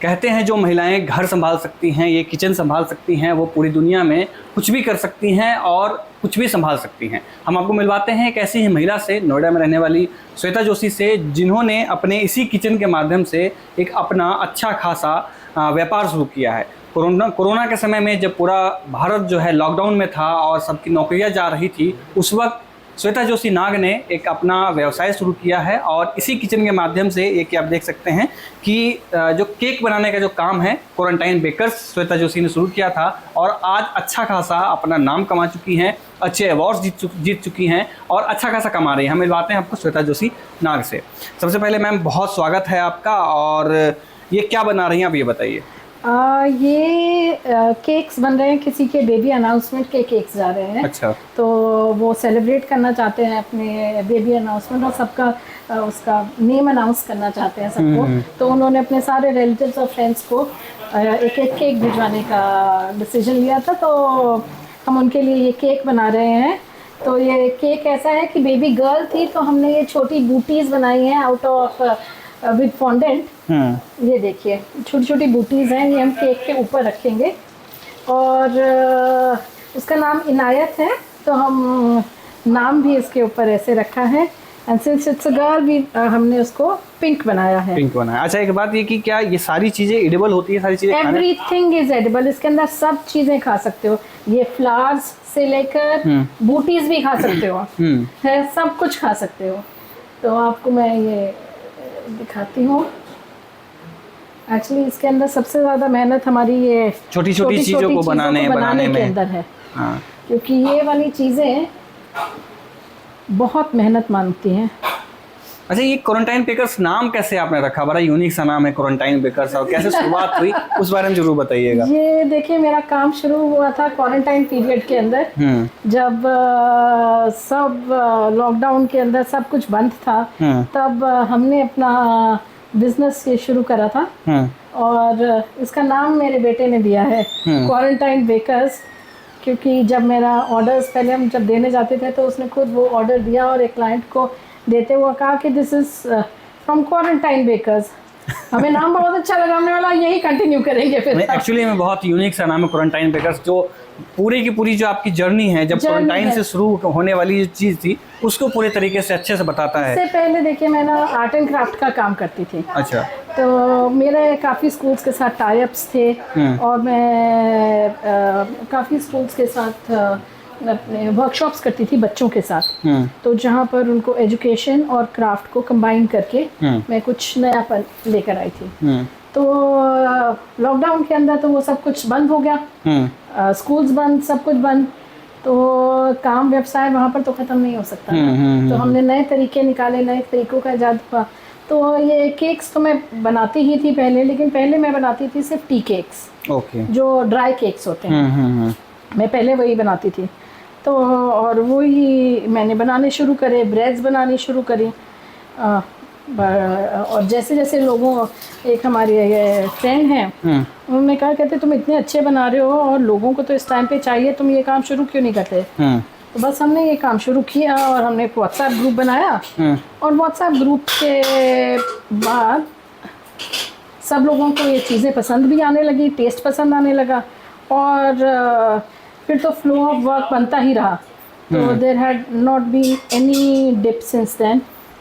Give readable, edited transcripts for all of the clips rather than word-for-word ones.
कहते हैं जो महिलाएं घर संभाल सकती हैं, ये किचन संभाल सकती हैं, वो पूरी दुनिया में कुछ भी कर सकती हैं और कुछ भी संभाल सकती हैं। हम आपको मिलवाते हैं एक ऐसी ही महिला से, नोएडा में रहने वाली श्वेता जोशी से, जिन्होंने अपने इसी किचन के माध्यम से एक अपना अच्छा खासा व्यापार शुरू किया है। कोरोना के समय में जब पूरा भारत जो है लॉकडाउन में था और सबकी नौकरियां जा रही थी, उस वक्त श्वेता जोशी नाग ने एक अपना व्यवसाय शुरू किया है और इसी किचन के माध्यम से एक आप देख सकते हैं कि जो केक बनाने का जो काम है, क्वारंटाइन बेकर्स श्वेता जोशी ने शुरू किया था और आज अच्छा खासा अपना नाम कमा चुकी हैं, अच्छे अवार्ड्स जीत चुकी हैं और अच्छा खासा कमा रही हैं। हम मिलवाते हैं आपको श्वेता जोशी नाग से। सबसे पहले मैम बहुत स्वागत है आपका। और ये क्या बना रही हैं आप, ये बताइए। ये केक्स बन रहे हैं, किसी के बेबी अनाउंसमेंट के केक्स जा रहे हैं। अच्छा। तो वो सेलिब्रेट करना चाहते हैं अपने बेबी अनाउंसमेंट और सबका उसका नेम अनाउंस करना चाहते हैं सबको। तो उन्होंने अपने सारे रिलेटिव्स और फ्रेंड्स को एक एक केक भिजवाने का डिसीजन लिया था, तो हम उनके लिए ये केक बना रहे हैं। तो ये केक ऐसा है कि बेबी गर्ल थी तो हमने ये छोटी बूटीज़ बनाई हैं आउट ऑफ विद फॉन्डेंट। ये देखिए छोटी छोटी बूटीज़ हैं, ये हम केक के ऊपर रखेंगे और उसका नाम इनायत है, तो हम नाम भी इसके ऊपर ऐसे रखा है। And since it's a girl भी हमने उसको पिंक बनाया है। पिंक बनाया। अच्छा, एक बात ये कि क्या ये सारी चीज़ें एडिबल होती है? सारी चीज़ें एवरीथिंग इज एडिबल, इसके अंदर सब चीज़ें खा सकते हो। ये फ्लावर्स से लेकर बूटीज़ भी खा सकते हो, है सब कुछ खा सकते हो। तो आपको मैं ये दिखाती हूँ। एक्चुअली इसके अंदर सबसे ज़्यादा मेहनत हमारी ये छोटी छोटी चीज़ों को बनाने के अंदर है। हाँ। क्योंकि ये वाली चीज़ें बहुत मेहनत मांगती हैं। अच्छा, ये क्वारंटाइन बेकर्स नाम कैसे आपने रखा? बड़ा यूनिक सा नाम है क्वारंटाइन बेकर्स, और कैसे शुरुआत हुई उस बारे में जरूर बताइएगा। ये देखिए मेरा काम शुरू हुआ था क्वारंटाइन पीरियड के अंदर, जब सब लॉकडाउन के अंदर सब कुछ बंद था। तब हमने अपना बिजनेस ये शुरू करा था और इसका नाम मेरे बेटे ने दिया है क्वारंटाइन बेकर्स। क्योंकि जब मेरा ऑर्डर्स पहले हम जब देने जाते थे तो उसने खुद वो ऑर्डर दिया और एक क्लाइंट को देते हुए कहा कि this is from quarantine bakers. हमें नाम बहुत अच्छा लगा, हमने वाला यही कंटिन्यू करेंगे फिर। एक्चुअली में बहुत यूनिक सा नाम है क्वारंटाइन बेकर्स, जो पूरी की पूरी जो आपकी जर्नी है, जब क्वारंटाइन से शुरू होने वाली जो चीज़ थी उसको पूरे तरीके से अच्छे से बताता है। इससे पहले देखिए मैं ना आर्ट एंड क्राफ्ट का काम करती थी। अच्छा। तो मेरे काफ़ी स्कूल्स के साथ टाई अप्स थे और मैं काफ़ी स्कूल्स के साथ अपने वर्कशॉप्स करती थी बच्चों के साथ। तो जहाँ पर उनको एजुकेशन और क्राफ्ट को कंबाइन करके मैं कुछ नयापन लेकर आई थी। तो लॉकडाउन के अंदर तो वो सब कुछ बंद हो गया, स्कूल्स बंद, सब कुछ बंद, तो काम व्यवसाय वहाँ पर तो ख़त्म नहीं हो सकता। तो हमने नए तरीके निकाले, नए तरीक़ों का इजाद हुआ। तो ये केक्स तो मैं बनाती ही थी पहले, लेकिन पहले मैं बनाती थी सिर्फ टी केक्स, जो ड्राई केक्स होते हैं। मैं पहले वही बनाती थी। तो और वही मैंने बनाने शुरू करे, ब्रेड्स बनानी शुरू करी। और जैसे जैसे लोगों, एक हमारी फ्रेंड हैं, उन्होंने कहा, कहते तुम इतने अच्छे बना रहे हो और लोगों को तो इस टाइम पे चाहिए, तुम ये काम शुरू क्यों नहीं करते? तो बस हमने ये काम शुरू किया और हमने एक व्हाट्सएप ग्रुप बनाया और व्हाट्सएप ग्रुप के बाद सब लोगों को ये चीज़ें पसंद भी आने लगी, टेस्ट पसंद आने लगा और फिर तो फ्लो ऑफ वर्क बनता ही रहा। तो there had not been any dip since then.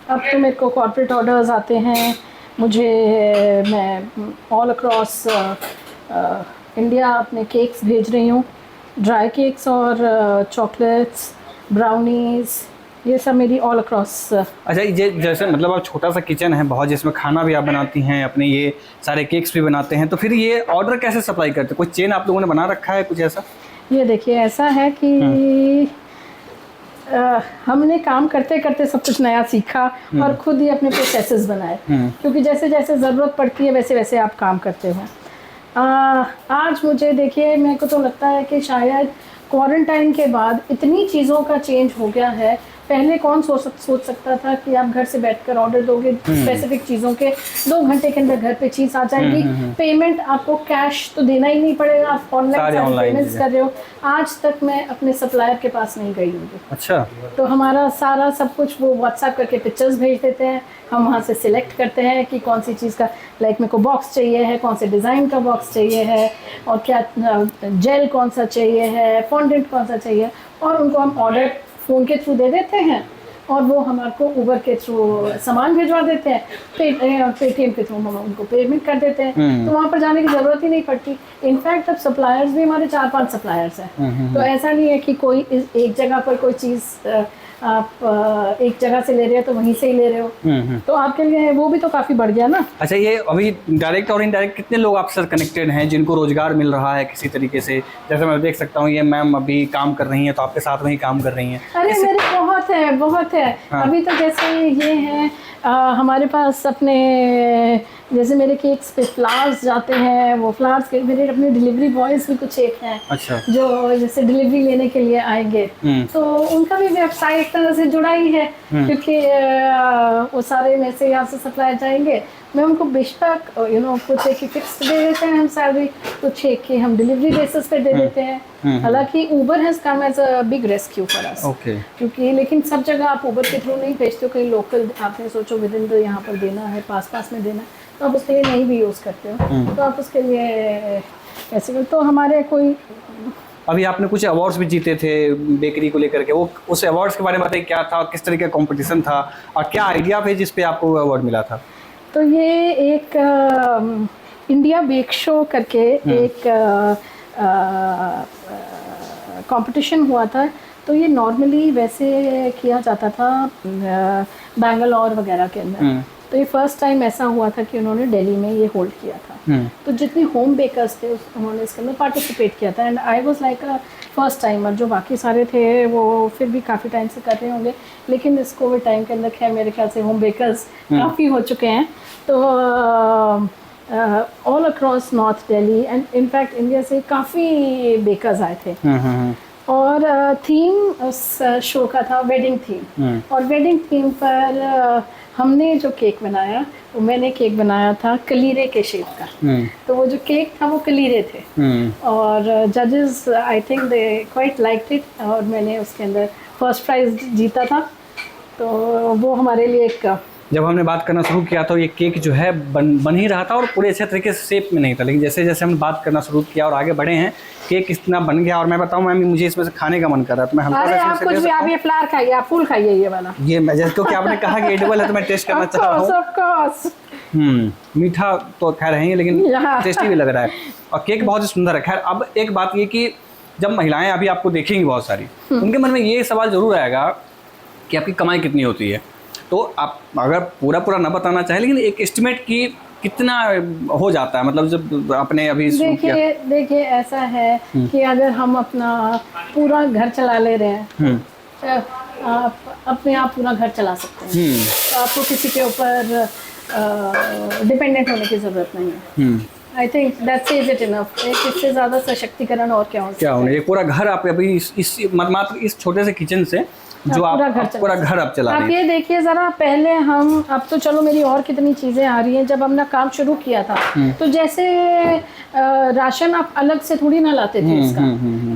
अब तो मेरे को कॉर्पोरेट ऑर्डर्स आते हैं, मैं ऑल अक्रॉस इंडिया अपने केक्स भेज रही हूँ, ड्राई केक्स और चॉकलेट्स, ब्राउनीज़, ये सब मेरी ऑल अक्रॉस। अच्छा, ये जैसे मतलब आप छोटा सा किचन है बहुत, जिसमें खाना भी आप बनाती हैं, अपने ये सारे केक्स भी बनाते हैं, तो फिर ये ऑर्डर कैसे सप्लाई करते हैं? कोई चेन आप लोगों ने बना रखा है कुछ ऐसा? ये देखिए ऐसा है कि हमने काम करते करते सब कुछ नया सीखा और खुद ही अपने प्रोसेसेस बनाए। क्योंकि जैसे जैसे ज़रूरत पड़ती है वैसे वैसे आप काम करते हो। आज मुझे देखिए, मेरे को तो लगता है कि शायद क्वारंटाइन के बाद इतनी चीज़ों का चेंज हो गया है। पहले कौन सोच सकता था कि आप घर से बैठकर ऑर्डर दोगे स्पेसिफिक चीज़ों के, 2 घंटे के अंदर घर पे चीज़ आ जाएगी, पेमेंट आपको कैश तो देना ही नहीं पड़ेगा, आप ऑनलाइन पेमेंट्स कर रहे हो। आज तक मैं अपने सप्लायर के पास नहीं गई हूँ। अच्छा। तो हमारा सारा सब कुछ वो व्हाट्सएप करके पिक्चर्स भेज देते हैं, हम वहाँ से सिलेक्ट करते हैं कि कौन सी चीज़ का, लाइक मेरे को बॉक्स चाहिए है, कौन से डिज़ाइन का बॉक्स चाहिए है, और क्या जेल कौन सा चाहिए है, फॉन्डेंट कौन सा चाहिए, और उनको हम ऑर्डर फ़ोन के थ्रू दे देते हैं और वो हमारे को उबर के थ्रू सामान भिजवा देते हैं, पेटीएम के थ्रू हम उनको पेमेंट कर देते हैं। तो वहाँ पर जाने की ज़रूरत ही नहीं पड़ती। इनफैक्ट अब सप्लायर्स भी हमारे 4-5 सप्लायर्स हैं। तो ऐसा नहीं है कि कोई एक जगह पर कोई चीज़ आप एक जगह से ले रहे हो तो वहीं से ही ले रहे हो। तो आपके लिए वो भी तो काफ़ी बढ़ गया ना। अच्छा, ये अभी डायरेक्ट और इनडायरेक्ट कितने लोग आपके साथ कनेक्टेड हैं जिनको रोजगार मिल रहा है किसी तरीके से? जैसे मैं देख सकता हूँ ये मैम अभी काम कर रही हैं, तो आपके साथ में ही काम कर रही हैं। अरे मेरे बहुत है। हाँ। अभी तो जैसे ये है हमारे पास अपने, जैसे मेरे केक्स पे फ्लावर्स जाते हैं, वो फ्लावर्स के मेरे अपने डिलीवरी बॉयज़ भी कुछ एक हैं। अच्छा। जो जैसे डिलीवरी लेने के लिए आएंगे, तो उनका भी व्यवसाय एक तरह से जुड़ा ही है, क्योंकि वो सारे में से यहाँ से सप्लाई जाएंगे। मैं उनको बेशक कुछ एक फिक्स दे देते हैं हम सैलरी, कुछ एक की हम डिलीवरी बेसिस पे दे देते हैं। हालांकि Uber has come as a big rescue for us, क्योंकि लेकिन सब जगह आप ऊबर के थ्रू नहीं भेजते हो। कहीं लोकल आपने सोचो विद इन द यहाँ पर देना है, पास में देना, तो आप उसके लिए नहीं भी यूज़ करते हो, तो आप उसके लिए ऐसे। तो हमारे कोई, अभी आपने कुछ अवार्ड्स भी जीते थे बेकरी को लेकर के, वो उस अवार्ड्स के बारे में बताइए, क्या था, किस तरह का कंपटीशन था और क्या आइडिया पे जिस पे आपको अवार्ड मिला था? तो ये एक इंडिया बेक शो करके एक कंपटीशन हुआ था। तो ये नॉर्मली वैसे किया जाता था बैंगलोर वगैरह के अंदर। तो ये फर्स्ट टाइम ऐसा हुआ था कि उन्होंने दिल्ली में ये होल्ड किया था। तो जितने होम बेकर्स थे उन्होंने इसके अंदर पार्टिसिपेट किया था, and I was like a first timer. जो बाकी सारे थे वो फिर भी काफ़ी टाइम से कर रहे होंगे, लेकिन इस कोविड टाइम के अंदर खैर मेरे ख्याल से होम बेकर्स काफ़ी हो चुके हैं। तो all across north Delhi and in fact India से काफ़ी बेकर्स आए थे। और थीम उस शो का था वेडिंग थीम, और वेडिंग थीम पर हमने जो केक बनाया, वो मैंने केक बनाया था कलीरे के शेप का। तो वो जो केक था वो कलीरे थे, और जजेस I think they quite liked it, और मैंने उसके अंदर फर्स्ट प्राइज जीता था। तो वो हमारे लिए एक, जब हमने बात करना शुरू किया तो ये केक जो है बन ही रहा था और पूरे अच्छे तरीके से शेप में नहीं था, लेकिन जैसे जैसे हमने बात करना शुरू किया और आगे बढ़े हैं, केक इतना बन गया। और मैं बताऊं मैम, मुझे इसमें से खाने का मन कर रहा है, तो मैं अरे आप कुछ भी, आप ये फ्लावर खाइए, आप फूल खाइए, ये वाला, ये जैसे क्योंकि आपने कहा कि एडिबल है तो मैं टेस्ट करना चाह रहा हूँ। Of course. मीठा तो खैर है, लेकिन टेस्टी भी लग रहा है, और केक बहुत ही सुंदर है। खैर अब एक बात ये कि जब महिलाएं अभी आपको देखेंगी बहुत सारी, उनके मन में ये सवाल जरूर आएगा कि आपकी कमाई कितनी होती है। तो आप अगर पूरा ना बताना चाहें, लेकिन एक एस्टिमेट की कितना हो जाता है, मतलब जब आपने अभी देखिए ऐसा है कि अगर हम अपना पूरा घर चला ले रहे हैं, आप अपने आप पूरा घर चला सकते हैं, तो आपको किसी के ऊपर डिपेंडेंट होने की ज़रूरत नहीं है। I think that says it enough. इससे ज़्यादा सशक्तिकरण और क्या होना, ये पूरा घर आप अभी मात्र इस छोटे से किचन से जो आप पूरा घर आप चला रहे हैं। आप ये देखिए ज़रा, पहले हम, अब तो चलो मेरी और कितनी चीज़ें आ रही हैं, जब हमने काम शुरू किया था तो जैसे राशन आप अलग से थोड़ी ना लाते थे इसका,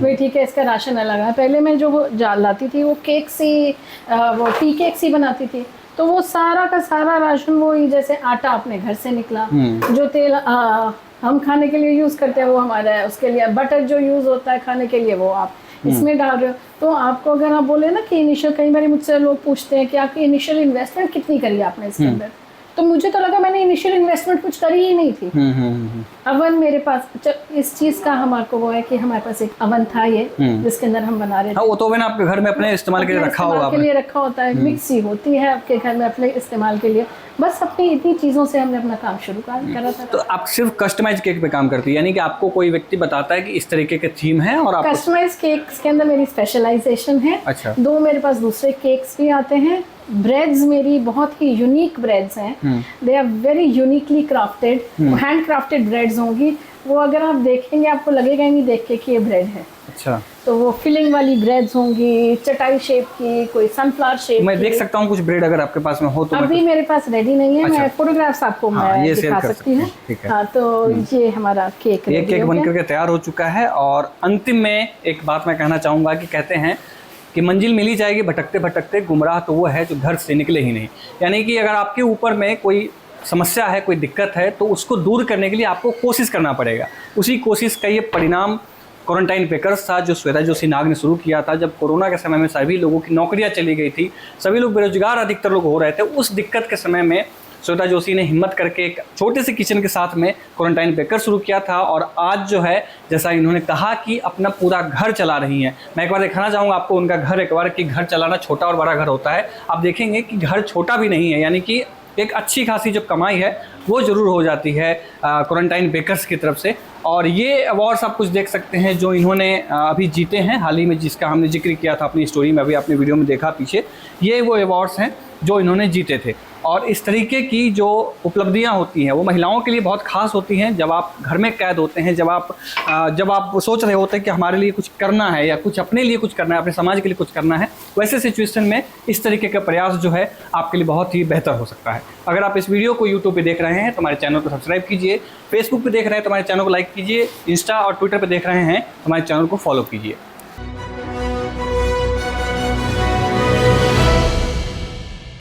भाई ठीक है इसका राशन अलग है। पहले मैं जो वो लाती थी वो केक सी, वो टी केक सी बनाती थी, तो वो सारा का सारा राशन वो ही, जैसे आटा अपने घर से निकला, जो तेल हम खाने के लिए यूज़ करते हैं वो हमारा है, उसके लिए बटर जो यूज़ होता है खाने के लिए वो आप इसमें डाल रहे हो। तो आपको अगर आप बोले ना कि इनिशियल, कई बार मुझसे लोग पूछते हैं कि आपकी इनिशियल इन्वेस्टमेंट कितनी करी आपने इसके अंदर, तो मुझे तो लगा मैंने इनिशियल इन्वेस्टमेंट कुछ करी ही नहीं थी। अवन मेरे पास, इस चीज़ का हमारे को वो है कि हमारे पास एक अवन था ये, जिसके अंदर हम बना रहे थे। वो तो अवन आपके घर में अपने इस्तेमाल के लिए रखा होगा, के लिए रखा होता है, मिक्सी होती है आपके घर में अपने इस्तेमाल के लिए। बस अपनी इतनी चीज़ों से हमने अपना काम शुरू करा था। तो आप सिर्फ कस्टमाइज केक पे काम करती है, यानी कि आपको कोई व्यक्ति बताता है कि इस तरीके के थीम है और आप कस्टमाइज केक्स के अंदर मेरी स्पेशलाइजेशन है। अच्छा। 2 मेरे पास दूसरे केक्स भी आते हैं, ब्रेड्स मेरी बहुत ही यूनिक ब्रेड्स हैं, they are very uniquely crafted, hand crafted breads होंगी। वो अगर आप देखेंगे आपको लगेगा ही नहीं देख के कि ये ब्रेड है। अच्छा, तो वो फिलिंग वाली ब्रेड्स होंगी, चटाई शेप की, कोई सनफ्लावर शेप मैं देख सकता हूँ कुछ ब्रेड अगर आपके पास में हो तो? अभी मेरे पास रेडी नहीं है। अच्छा। मैं फोटोग्राफ्स आपको मैं दिखा सकती हूँ। हाँ, तो ये हमारा केक ये केक बन करके तैयार हो चुका है। और अंतिम में एक बात मैं कहना चाहूँगा कि कहते हैं कि मंजिल मिली जाएगी भटकते भटकते, गुमराह तो वो है जो घर से निकले ही नहीं। यानी कि अगर आपके ऊपर में कोई समस्या है, कोई दिक्कत है, तो उसको दूर करने के लिए आपको कोशिश करना पड़ेगा। उसी कोशिश का ये परिणाम क्वारंटाइन बेकर्स था जो श्वेता जोशी नाग ने शुरू किया था। जब कोरोना के समय में सभी लोगों की नौकरियां चली गई थी, सभी लोग बेरोजगार अधिकतर लोग हो रहे थे, उस दिक्कत के समय में श्वेता जोशी ने हिम्मत करके एक छोटे से किचन के साथ में क्वारंटाइन बेकर शुरू किया था। और आज जो है, जैसा इन्होंने कहा कि अपना पूरा घर चला रही हैं। मैं एक बार दिखाना चाहूँगा आपको उनका घर एक बार, कि घर चलाना छोटा और बड़ा घर होता है। आप देखेंगे कि घर छोटा भी नहीं है, यानी कि एक अच्छी खासी जो कमाई है वो ज़रूर हो जाती है क्वारंटाइन बेकर्स की तरफ से। और ये अवार्ड्स आप कुछ देख सकते हैं जो इन्होंने अभी जीते हैं हाल ही में, जिसका हमने जिक्र किया था अपनी स्टोरी में, अभी आपने वीडियो में देखा पीछे। ये वो अवार्ड्स हैं जो इन्होंने जीते थे। और इस तरीके की जो उपलब्धियां होती हैं वो महिलाओं के लिए बहुत खास होती हैं। जब आप घर में कैद होते हैं, जब आप सोच रहे होते हैं कि हमारे लिए कुछ करना है या कुछ अपने लिए कुछ करना है, अपने समाज के लिए कुछ करना है, वैसे सिचुएशन में इस तरीके का प्रयास जो है आपके लिए बहुत ही बेहतर हो सकता है। अगर आप इस वीडियो को यूट्यूब पे देख रहे हैं तो हमारे चैनल को सब्सक्राइब कीजिए, फेसबुक पे देख रहे हैं तो हमारे चैनल को लाइक कीजिए, इंस्टा और ट्विटर पे देख रहे हैं तो हमारे चैनल को फॉलो कीजिए।